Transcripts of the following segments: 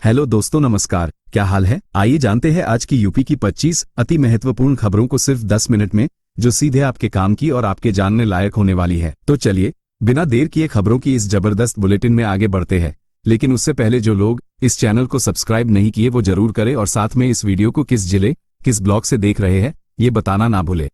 Hello दोस्तों, नमस्कार। क्या हाल है? आइए जानते हैं आज की यूपी की 25 अति महत्वपूर्ण खबरों को सिर्फ 10 मिनट में, जो सीधे आपके काम की और आपके जानने लायक होने वाली है। तो चलिए बिना देर किए खबरों की इस जबरदस्त बुलेटिन में आगे बढ़ते हैं। लेकिन उससे पहले जो लोग इस चैनल को सब्सक्राइब नहीं किए वो जरूर करें और साथ में इस वीडियो को किस जिले, किस ब्लॉक से देख रहे हैं ये बताना ना भूले।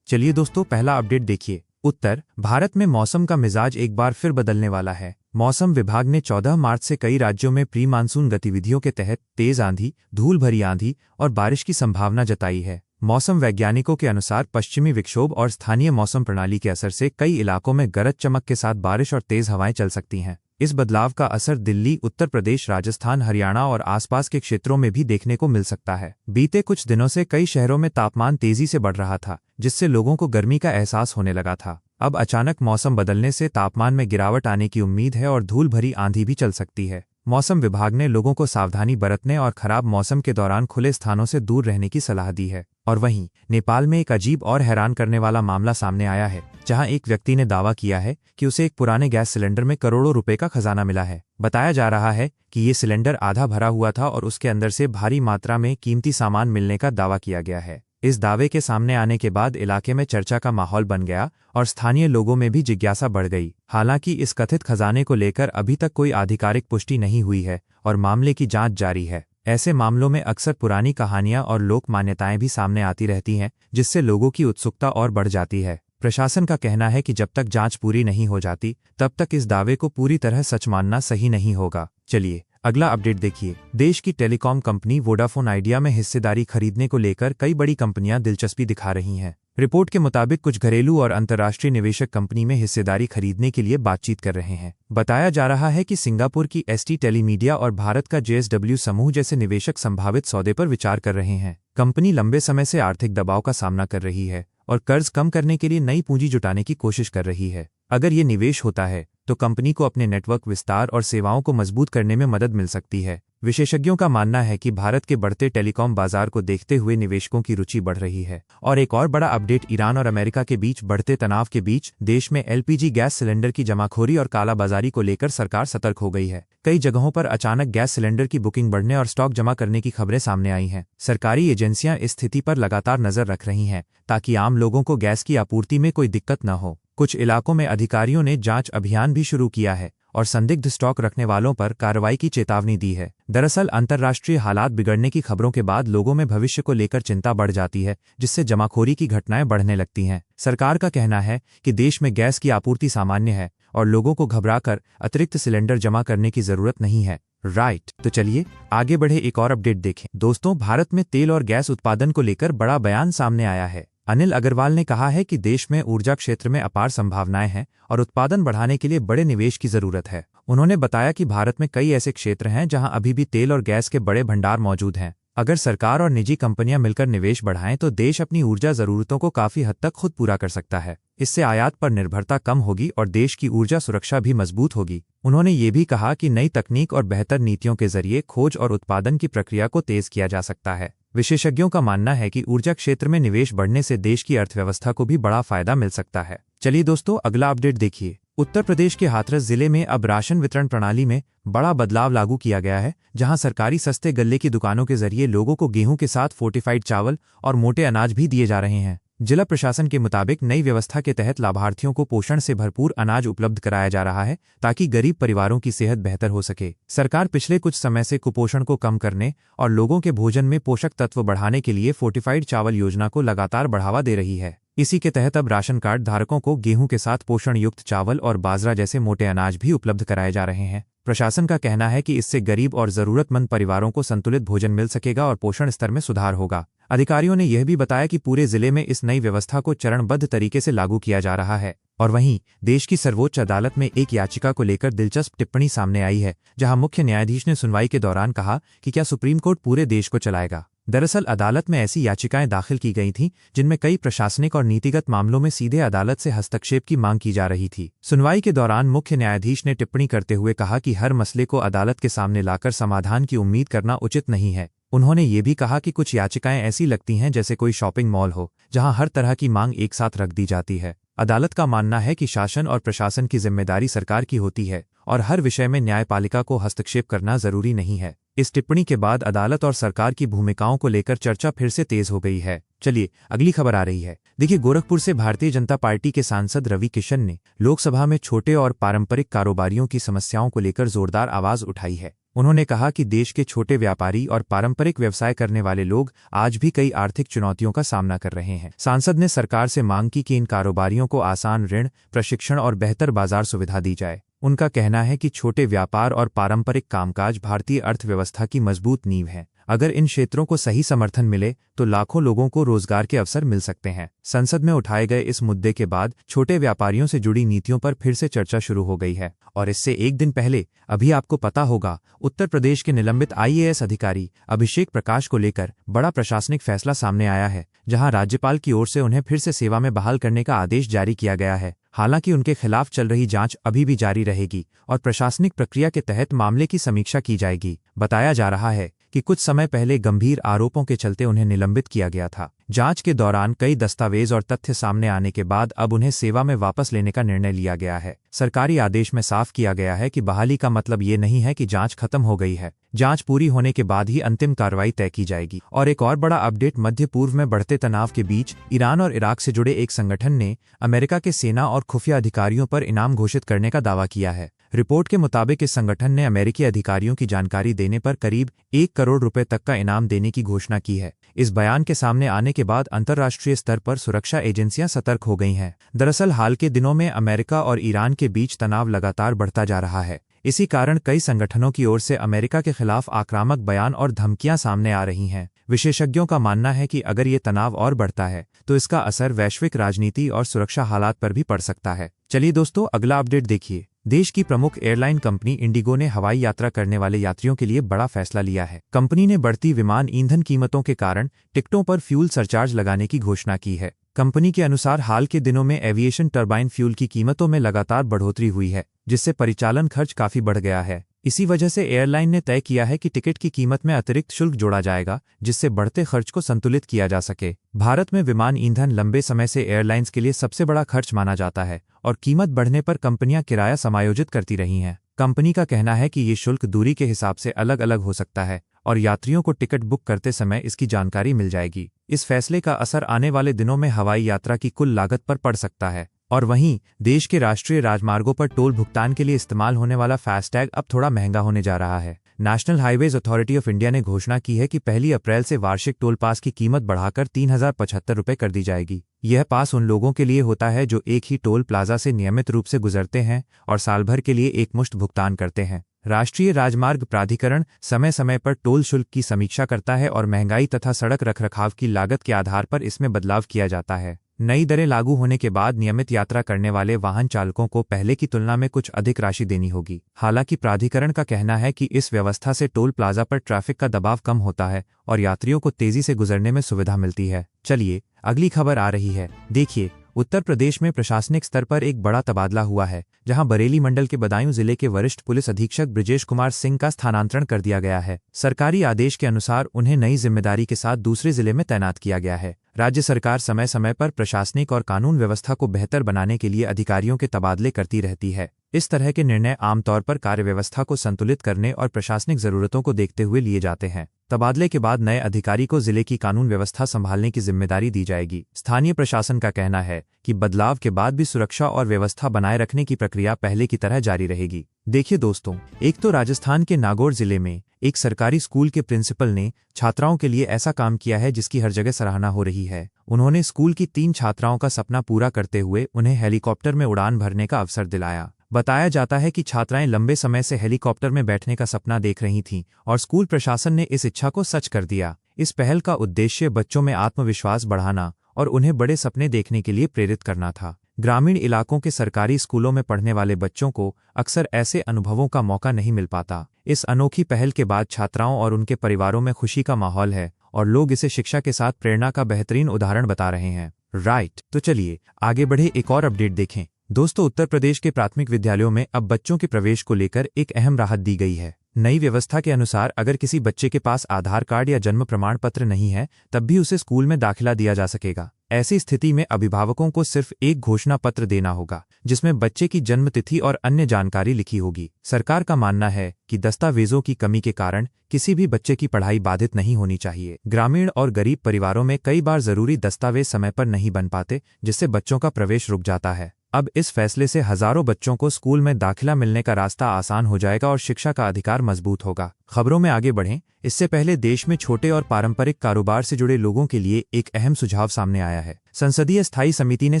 चलिए दोस्तों, पहला अपडेट देखिए। उत्तर भारत में मौसम का मिजाज एक बार फिर बदलने वाला है। मौसम विभाग ने 14 मार्च से कई राज्यों में प्री मानसून गतिविधियों के तहत तेज आंधी, धूल भरी आंधी और बारिश की संभावना जताई है। मौसम वैज्ञानिकों के अनुसार पश्चिमी विक्षोभ और स्थानीय मौसम प्रणाली के असर से कई इलाकों में गरज चमक के साथ बारिश और तेज हवाएं चल सकती हैं। इस बदलाव का असर दिल्ली, उत्तर प्रदेश, राजस्थान, हरियाणा और आसपास के क्षेत्रों में भी देखने को मिल सकता है। बीते कुछ दिनों से कई शहरों में तापमान तेजी से बढ़ रहा था, जिससे लोगों को गर्मी का एहसास होने लगा था। अब अचानक मौसम बदलने से तापमान में गिरावट आने की उम्मीद है और धूल भरी आंधी भी चल सकती है। मौसम विभाग ने लोगों को सावधानी बरतने और खराब मौसम के दौरान खुले स्थानों से दूर रहने की सलाह दी है। और वहीं नेपाल में एक अजीब और हैरान करने वाला मामला सामने आया है, जहां एक व्यक्ति ने दावा किया है कि उसे एक पुराने गैस सिलेंडर में करोड़ों रुपए का खजाना मिला है। बताया जा रहा है कि ये सिलेंडर आधा भरा हुआ था और उसके अंदर से भारी मात्रा में कीमती सामान मिलने का दावा किया गया है। इस दावे के सामने आने के बाद इलाके में चर्चा का माहौल बन गया और स्थानीय लोगों में भी जिज्ञासा बढ़ गई। हालांकि इस कथित खजाने को लेकर अभी तक कोई आधिकारिक पुष्टि नहीं हुई है और मामले की जांच जारी है। ऐसे मामलों में अक्सर पुरानी कहानियां और लोक मान्यताएं भी सामने आती रहती हैं, जिससे लोगों की उत्सुकता और बढ़ जाती है। प्रशासन का कहना है कि जब तक जांच पूरी नहीं हो जाती, तब तक इस दावे को पूरी तरह सच मानना सही नहीं होगा। चलिए अगला अपडेट देखिए। देश की टेलीकॉम कंपनी वोडाफोन आइडिया में हिस्सेदारी खरीदने को लेकर कई बड़ी कंपनियां दिलचस्पी दिखा रही हैं। रिपोर्ट के मुताबिक कुछ घरेलू और अंतर्राष्ट्रीय निवेशक कंपनी में हिस्सेदारी खरीदने के लिए बातचीत कर रहे हैं। बताया जा रहा है कि सिंगापुर की एसटी टेलीमीडिया और भारत का जेएसडब्ल्यू समूह जैसे निवेशक संभावित सौदे पर विचार कर रहे हैं। कंपनी लंबे समय से आर्थिक दबाव का सामना कर रही है और कर्ज कम करने के लिए नई पूंजी जुटाने की कोशिश कर रही है। अगर ये निवेश होता है तो कंपनी को अपने नेटवर्क विस्तार और सेवाओं को मजबूत करने में मदद मिल सकती है। विशेषज्ञों का मानना है कि भारत के बढ़ते टेलीकॉम बाजार को देखते हुए निवेशकों की रुचि बढ़ रही है। और एक और बड़ा अपडेट, ईरान और अमेरिका के बीच बढ़ते तनाव के बीच देश में एलपीजी गैस सिलेंडर की जमाखोरी और कालाबाजारी को लेकर सरकार सतर्क हो गई है। कई जगहों पर अचानक गैस सिलेंडर की बुकिंग बढ़ने और स्टॉक जमा करने की खबरें सामने आई हैं। सरकारी एजेंसियां इस स्थिति पर लगातार नजर रख रही हैं, ताकि आम लोगों को गैस की आपूर्ति में कोई दिक्कत न हो। कुछ इलाकों में अधिकारियों ने जांच अभियान भी शुरू किया है और संदिग्ध स्टॉक रखने वालों पर कार्रवाई की चेतावनी दी है। दरअसल अंतर्राष्ट्रीय हालात बिगड़ने की खबरों के बाद लोगों में भविष्य को लेकर चिंता बढ़ जाती है, जिससे जमाखोरी की घटनाएं बढ़ने लगती हैं। सरकार का कहना है कि देश में गैस की आपूर्ति सामान्य है और लोगों को घबराकर अतिरिक्त सिलेंडर जमा करने की जरूरत नहीं है। राइट, तो चलिए आगे बढ़े, एक और अपडेट देखें। दोस्तों, भारत में तेल और गैस उत्पादन को लेकर बड़ा बयान सामने आया है। अनिल अग्रवाल ने कहा है कि देश में ऊर्जा क्षेत्र में अपार संभावनाएं हैं और उत्पादन बढ़ाने के लिए बड़े निवेश की जरूरत है। उन्होंने बताया कि भारत में कई ऐसे क्षेत्र हैं जहां अभी भी तेल और गैस के बड़े भंडार मौजूद हैं। अगर सरकार और निजी कंपनियां मिलकर निवेश बढ़ाएं तो देश अपनी ऊर्जा जरूरतों को काफी हद तक खुद पूरा कर सकता है। इससे आयात पर निर्भरता कम होगी और देश की ऊर्जा सुरक्षा भी मजबूत होगी। उन्होंने ये भी कहा कि नई तकनीक और बेहतर नीतियों के जरिए खोज और उत्पादन की प्रक्रिया को तेज किया जा सकता है। विशेषज्ञों का मानना है कि ऊर्जा क्षेत्र में निवेश बढ़ने से देश की अर्थव्यवस्था को भी बड़ा फायदा मिल सकता है। चलिए दोस्तों, अगला अपडेट देखिए। उत्तर प्रदेश के हाथरस जिले में अब राशन वितरण प्रणाली में बड़ा बदलाव लागू किया गया है, जहां सरकारी सस्ते गल्ले की दुकानों के जरिए लोगों को गेहूं के साथ फोर्टिफाइड चावल और मोटे अनाज भी दिए जा रहे हैं। जिला प्रशासन के मुताबिक नई व्यवस्था के तहत लाभार्थियों को पोषण से भरपूर अनाज उपलब्ध कराया जा रहा है, ताकि गरीब परिवारों की सेहत बेहतर हो सके। सरकार पिछले कुछ समय से कुपोषण को कम करने और लोगों के भोजन में पोषक तत्व बढ़ाने के लिए फोर्टिफाइड चावल योजना को लगातार बढ़ावा दे रही है। इसी के तहत अब राशन कार्ड धारकों को गेहूं के साथ पोषण युक्त चावल और बाजरा जैसे मोटे अनाज भी उपलब्ध कराए जा रहे हैं। प्रशासन का कहना है कि इससे गरीब और जरूरतमंद परिवारों को संतुलित भोजन मिल सकेगा और पोषण स्तर में सुधार होगा। अधिकारियों ने यह भी बताया कि पूरे जिले में इस नई व्यवस्था को चरणबद्ध तरीके से लागू किया जा रहा है। और वहीं देश की सर्वोच्च अदालत में एक याचिका को लेकर दिलचस्प टिप्पणी सामने आई है, जहां मुख्य न्यायाधीश ने सुनवाई के दौरान कहा कि क्या सुप्रीम कोर्ट पूरे देश को चलाएगा। दरअसल अदालत में ऐसी याचिकाएं दाखिल की गई थीं जिनमें कई प्रशासनिक और नीतिगत मामलों में सीधे अदालत से हस्तक्षेप की मांग की जा रही थी। सुनवाई के दौरान मुख्य न्यायाधीश ने टिप्पणी करते हुए कहा कि हर मसले को अदालत के सामने लाकर समाधान की उम्मीद करना उचित नहीं है। उन्होंने ये भी कहा कि कुछ याचिकाएं ऐसी लगती हैं जैसे कोई शॉपिंग मॉल हो, जहां हर तरह की मांग एक साथ रख दी जाती है। अदालत का मानना है कि शासन और प्रशासन की जिम्मेदारी सरकार की होती है और हर विषय में न्यायपालिका को हस्तक्षेप करना जरूरी नहीं है। इस टिप्पणी के बाद अदालत और सरकार की भूमिकाओं को लेकर चर्चा फिर से तेज हो गई है। चलिए अगली खबर आ रही है। देखिए, गोरखपुर से भारतीय जनता पार्टी के सांसद रवि किशन ने लोकसभा में छोटे और पारंपरिक कारोबारियों की समस्याओं को लेकर जोरदार आवाज उठाई है। उन्होंने कहा कि देश के छोटे व्यापारी और पारंपरिक व्यवसाय करने वाले लोग आज भी कई आर्थिक चुनौतियों का सामना कर रहे हैं। सांसद ने सरकार से मांग की कि इन कारोबारियों को आसान ऋण, प्रशिक्षण और बेहतर बाजार सुविधा दी जाए। उनका कहना है कि छोटे व्यापार और पारंपरिक कामकाज भारतीय अर्थव्यवस्था की मजबूत नींव है। अगर इन क्षेत्रों को सही समर्थन मिले तो लाखों लोगों को रोजगार के अवसर मिल सकते हैं। संसद में उठाए गए इस मुद्दे के बाद छोटे व्यापारियों से जुड़ी नीतियों पर फिर से चर्चा शुरू हो गई है। और इससे एक दिन पहले अभी आपको पता होगा, उत्तर प्रदेश के निलंबित IAS अधिकारी अभिषेक प्रकाश को लेकर बड़ा प्रशासनिक फैसला सामने आया है, जहां राज्यपाल की ओर से उन्हें फिर से सेवा में बहाल करने का आदेश जारी किया गया है। हालांकि उनके खिलाफ चल रही जांच अभी भी जारी रहेगी और प्रशासनिक प्रक्रिया के तहत मामले की समीक्षा की जाएगी। बताया जा रहा है कि कुछ समय पहले गंभीर आरोपों के चलते उन्हें निलंबित किया गया था। जांच के दौरान कई दस्तावेज और तथ्य सामने आने के बाद अब उन्हें सेवा में वापस लेने का निर्णय लिया गया है। सरकारी आदेश में साफ किया गया है कि बहाली का मतलब ये नहीं है कि जांच खत्म हो गई है। जांच पूरी होने के बाद ही अंतिम कार्रवाई तय की जाएगी। और एक और बड़ा अपडेट, मध्य पूर्व में बढ़ते तनाव के बीच ईरान और इराक से जुड़े एक संगठन ने अमेरिका के सेना और खुफिया अधिकारियों पर इनाम घोषित करने का दावा किया है। रिपोर्ट के मुताबिक इस संगठन ने अमेरिकी अधिकारियों की जानकारी देने पर करीब 1 करोड़ रुपए तक का इनाम देने की घोषणा की है। इस बयान के सामने आने के बाद अंतर्राष्ट्रीय स्तर पर सुरक्षा एजेंसियां सतर्क हो गई हैं। दरअसल हाल के दिनों में अमेरिका और ईरान के बीच तनाव लगातार बढ़ता जा रहा है। इसी कारण कई संगठनों की ओर से अमेरिका के खिलाफ आक्रामक बयान और धमकियां सामने आ रही हैं। विशेषज्ञों का मानना है कि अगर ये तनाव और बढ़ता है तो इसका असर वैश्विक राजनीति और सुरक्षा हालात पर भी पड़ सकता है। चलिए दोस्तों, अगला अपडेट देखिए। देश की प्रमुख एयरलाइन कंपनी इंडिगो ने हवाई यात्रा करने वाले यात्रियों के लिए बड़ा फैसला लिया है। कंपनी ने बढ़ती विमान ईंधन कीमतों के कारण टिकटों पर फ्यूल सरचार्ज लगाने की घोषणा की है। कंपनी के अनुसार हाल के दिनों में एविएशन टरबाइन फ्यूल की कीमतों में लगातार बढ़ोतरी हुई है, जिससे परिचालन खर्च काफी बढ़ गया है। इसी वजह से एयरलाइन ने तय किया है कि टिकट की कीमत में अतिरिक्त शुल्क जोड़ा जाएगा, जिससे बढ़ते खर्च को संतुलित किया जा सके। भारत में विमान ईंधन लंबे समय से एयरलाइंस के लिए सबसे बड़ा खर्च माना जाता है और कीमत बढ़ने पर कंपनियां किराया समायोजित करती रही हैं। कंपनी का कहना है कि ये शुल्क दूरी के हिसाब से अलग अलग हो सकता है और यात्रियों को टिकट बुक करते समय इसकी जानकारी मिल जाएगी। इस फैसले का असर आने वाले दिनों में हवाई यात्रा की कुल लागत पर पड़ सकता है। और वहीं देश के राष्ट्रीय राजमार्गों पर टोल भुगतान के लिए इस्तेमाल होने वाला फास्टैग अब थोड़ा महंगा होने जा रहा है। National highways authority of India ने घोषणा की है कि 1 अप्रैल से वार्षिक टोल पास की कीमत बढ़ाकर 3075 रुपये कर दी जाएगी। यह पास उन लोगों के लिए होता है जो एक ही टोल प्लाजा से नियमित रूप से गुजरते हैं और साल भर के लिए एकमुश्त भुगतान करते हैं। राष्ट्रीय राजमार्ग प्राधिकरण समय समय पर टोल शुल्क की समीक्षा करता है और महंगाई तथा सड़क रखरखाव की लागत के आधार पर इसमें बदलाव किया जाता है। नई दरें लागू होने के बाद नियमित यात्रा करने वाले वाहन चालकों को पहले की तुलना में कुछ अधिक राशि देनी होगी। हालांकि प्राधिकरण का कहना है कि इस व्यवस्था से टोल प्लाजा पर ट्रैफिक का दबाव कम होता है और यात्रियों को तेजी से गुजरने में सुविधा मिलती है। चलिए अगली खबर आ रही है। देखिए, उत्तर प्रदेश में प्रशासनिक स्तर पर एक बड़ा तबादला हुआ है, जहां बरेली मंडल के बदायूं जिले के वरिष्ठ पुलिस अधीक्षक ब्रिजेश कुमार सिंह का स्थानांतरण कर दिया गया है। सरकारी आदेश के अनुसार उन्हें नई जिम्मेदारी के साथ दूसरे जिले में तैनात किया गया है। राज्य सरकार समय समय पर प्रशासनिक और कानून व्यवस्था को बेहतर बनाने के लिए अधिकारियों के तबादले करती रहती है। इस तरह के निर्णय आमतौर पर कार्य व्यवस्था को संतुलित करने और प्रशासनिक जरूरतों को देखते हुए लिए जाते हैं। तबादले के बाद नए अधिकारी को जिले की कानून व्यवस्था संभालने की जिम्मेदारी दी जाएगी। स्थानीय प्रशासन का कहना है कि बदलाव के बाद भी सुरक्षा और व्यवस्था बनाए रखने की प्रक्रिया पहले की तरह जारी रहेगी। देखिए दोस्तों, एक तो राजस्थान के नागौर जिले में एक सरकारी स्कूल के प्रिंसिपल ने छात्राओं के लिए ऐसा काम किया है जिसकी हर जगह सराहना हो रही है। उन्होंने स्कूल की 3 छात्राओं का सपना पूरा करते हुए उन्हें हेलीकॉप्टर में उड़ान भरने का अवसर दिलाया। बताया जाता है कि छात्राएं लंबे समय से हेलीकॉप्टर में बैठने का सपना देख रही थीं और स्कूल प्रशासन ने इस इच्छा को सच कर दिया। इस पहल का उद्देश्य बच्चों में आत्मविश्वास बढ़ाना और उन्हें बड़े सपने देखने के लिए प्रेरित करना था। ग्रामीण इलाकों के सरकारी स्कूलों में पढ़ने वाले बच्चों को अक्सर ऐसे अनुभवों का मौका नहीं मिल पाता। इस अनोखी पहल के बाद छात्राओं और उनके परिवारों में खुशी का माहौल है और लोग इसे शिक्षा के साथ प्रेरणा का बेहतरीन उदाहरण बता रहे हैं। राइट, तो चलिए आगे बढ़े, एक और अपडेट देखें। दोस्तों, उत्तर प्रदेश के प्राथमिक विद्यालयों में अब बच्चों के प्रवेश को लेकर एक अहम राहत दी गई है। नई व्यवस्था के अनुसार अगर किसी बच्चे के पास आधार कार्ड या जन्म प्रमाण पत्र नहीं है, तब भी उसे स्कूल में दाखिला दिया जा सकेगा। ऐसी स्थिति में अभिभावकों को सिर्फ एक घोषणा पत्र देना होगा जिसमें बच्चे की जन्म तिथि और अन्य जानकारी लिखी होगी। सरकार का मानना है कि दस्तावेजों की कमी के कारण किसी भी बच्चे की पढ़ाई बाधित नहीं होनी चाहिए। ग्रामीण और गरीब परिवारों में कई बार जरूरी दस्तावेज समय पर नहीं बन पाते, जिससे बच्चों का प्रवेश रुक जाता है। अब इस फैसले से हजारों बच्चों को स्कूल में दाखिला मिलने का रास्ता आसान हो जाएगा और शिक्षा का अधिकार मजबूत होगा। खबरों में आगे बढ़ें इससे पहले देश में छोटे और पारंपरिक कारोबार से जुड़े लोगों के लिए एक अहम सुझाव सामने आया है। संसदीय स्थायी समिति ने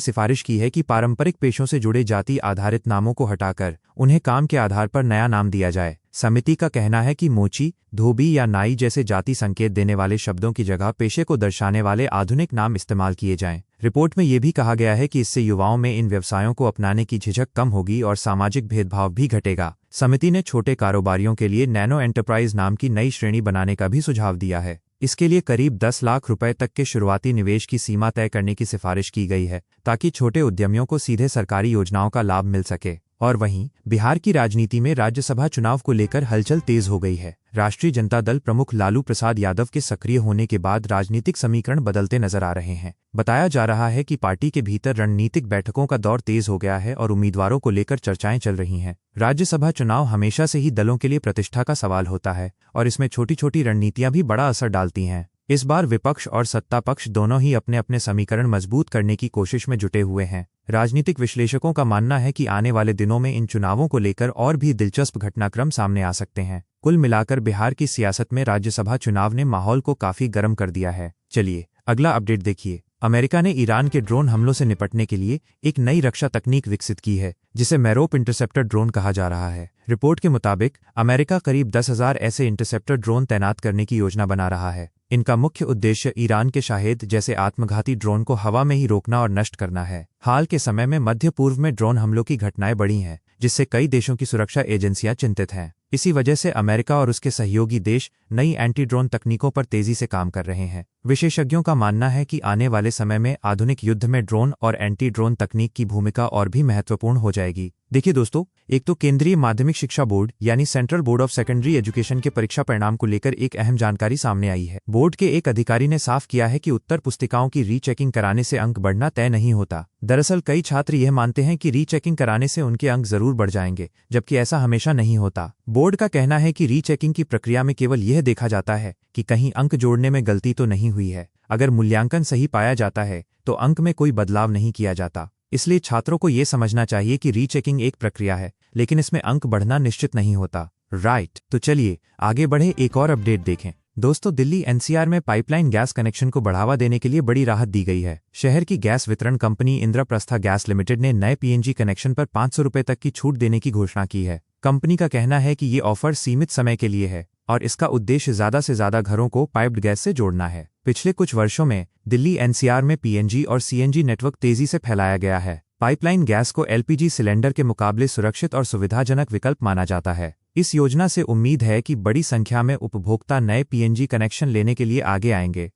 सिफारिश की है कि पारंपरिक पेशों से जुड़े जाति आधारित नामों को हटाकर उन्हें काम के आधार पर नया नाम दिया जाए। समिति का कहना है कि मोची, धोबी या नाई जैसे जाति संकेत देने वाले शब्दों की जगह पेशे को दर्शाने वाले आधुनिक नाम इस्तेमाल किए जाएं। रिपोर्ट में यह भी कहा गया है कि इससे युवाओं में इन व्यवसायों को अपनाने की झिझक कम होगी और सामाजिक भेदभाव भी घटेगा। समिति ने छोटे कारोबारियों के लिए नैनो एंटरप्राइज नाम की नई श्रेणी बनाने का भी सुझाव दिया है। इसके लिए करीब 10 लाख रुपए तक के शुरुआती निवेश की सीमा तय करने की सिफारिश की गई है, ताकि छोटे उद्यमियों को सीधे सरकारी योजनाओं का लाभ मिल सके। और वहीं बिहार की राजनीति में राज्यसभा चुनाव को लेकर हलचल तेज हो गई है। राष्ट्रीय जनता दल प्रमुख लालू प्रसाद यादव के सक्रिय होने के बाद राजनीतिक समीकरण बदलते नजर आ रहे हैं। बताया जा रहा है कि पार्टी के भीतर रणनीतिक बैठकों का दौर तेज हो गया है और उम्मीदवारों को लेकर चर्चाएं चल रही हैं। राज्यसभा चुनाव हमेशा से ही दलों के लिए प्रतिष्ठा का सवाल होता है और इसमें छोटी छोटी रणनीतियां भी बड़ा असर डालती हैं। इस बार विपक्ष और सत्ता पक्ष दोनों ही अपने अपने समीकरण मजबूत करने की कोशिश में जुटे हुए हैं। राजनीतिक विश्लेषकों का मानना है कि आने वाले दिनों में इन चुनावों को लेकर और भी दिलचस्प घटनाक्रम सामने आ सकते हैं। कुल मिलाकर बिहार की सियासत में राज्यसभा चुनाव ने माहौल को काफी गर्म कर दिया है। चलिए अगला अपडेट देखिए। अमेरिका ने ईरान के ड्रोन हमलों से निपटने के लिए एक नई रक्षा तकनीक विकसित की है, जिसे मैरोप इंटरसेप्टर ड्रोन कहा जा रहा है। रिपोर्ट के मुताबिक अमेरिका करीब 10,000 ऐसे इंटरसेप्टर ड्रोन तैनात करने की योजना बना रहा है। इनका मुख्य उद्देश्य ईरान के शाहेद जैसे आत्मघाती ड्रोन को हवा में ही रोकना और नष्ट करना है। हाल के समय में मध्य पूर्व में ड्रोन हमलों की घटनाएं बढ़ी हैं, जिससे कई देशों की सुरक्षा एजेंसियां चिंतित हैं। इसी वजह से अमेरिका और उसके सहयोगी देश नई एंटी ड्रोन तकनीकों पर तेजी से काम कर रहे हैं। विशेषज्ञों का मानना है कि आने वाले समय में आधुनिक युद्ध में ड्रोन और एंटी ड्रोन तकनीक की भूमिका और भी महत्वपूर्ण हो जाएगी। देखिए दोस्तों, एक तो केंद्रीय माध्यमिक शिक्षा बोर्ड यानी central board of secondary education के परीक्षा परिणाम को लेकर एक अहम जानकारी सामने आई है। बोर्ड के एक अधिकारी ने साफ किया है कि उत्तर पुस्तिकाओं की रीचेकिंग कराने से अंक बढ़ना तय नहीं होता। दरअसल कई छात्र यह मानते हैं कि रीचेकिंग कराने से उनके अंक जरूर बढ़ जाएंगे, जबकि ऐसा हमेशा नहीं होता। बोर्ड का कहना है कि रीचेकिंग की प्रक्रिया में केवल यह देखा जाता है कि कहीं अंक जोड़ने में गलती तो नहीं हुई है। अगर मूल्यांकन सही पाया जाता है तो अंक में कोई बदलाव नहीं किया जाता। इसलिए छात्रों को यह समझना चाहिए कि रीचेकिंग एक प्रक्रिया है, लेकिन इसमें अंक बढ़ना निश्चित नहीं होता। राइट, तो चलिए आगे बढ़े, एक और अपडेट देखें। दोस्तों, दिल्ली एनसीआर में पाइपलाइन गैस कनेक्शन को बढ़ावा देने के लिए बड़ी राहत दी गई है। शहर की गैस वितरण कंपनी इंद्रप्रस्था गैस लिमिटेड ने नए पीएनजी कनेक्शन पर 500 रुपए तक की छूट देने की घोषणा की है। कंपनी का कहना है कि ये ऑफर सीमित समय के लिए है और इसका उद्देश्य ज्यादा से ज्यादा घरों को पाइप्ड गैस से जोड़ना है। पिछले कुछ वर्षों में दिल्ली एनसीआर में पीएनजी और सीएनजी नेटवर्क तेजी से फैलाया गया है। पाइपलाइन गैस को एलपीजी सिलेंडर के मुकाबले सुरक्षित और सुविधाजनक विकल्प माना जाता है। इस योजना से उम्मीद है कि बड़ी संख्या में उपभोक्ता नए पीएनजी कनेक्शन लेने के लिए आगे आएंगे।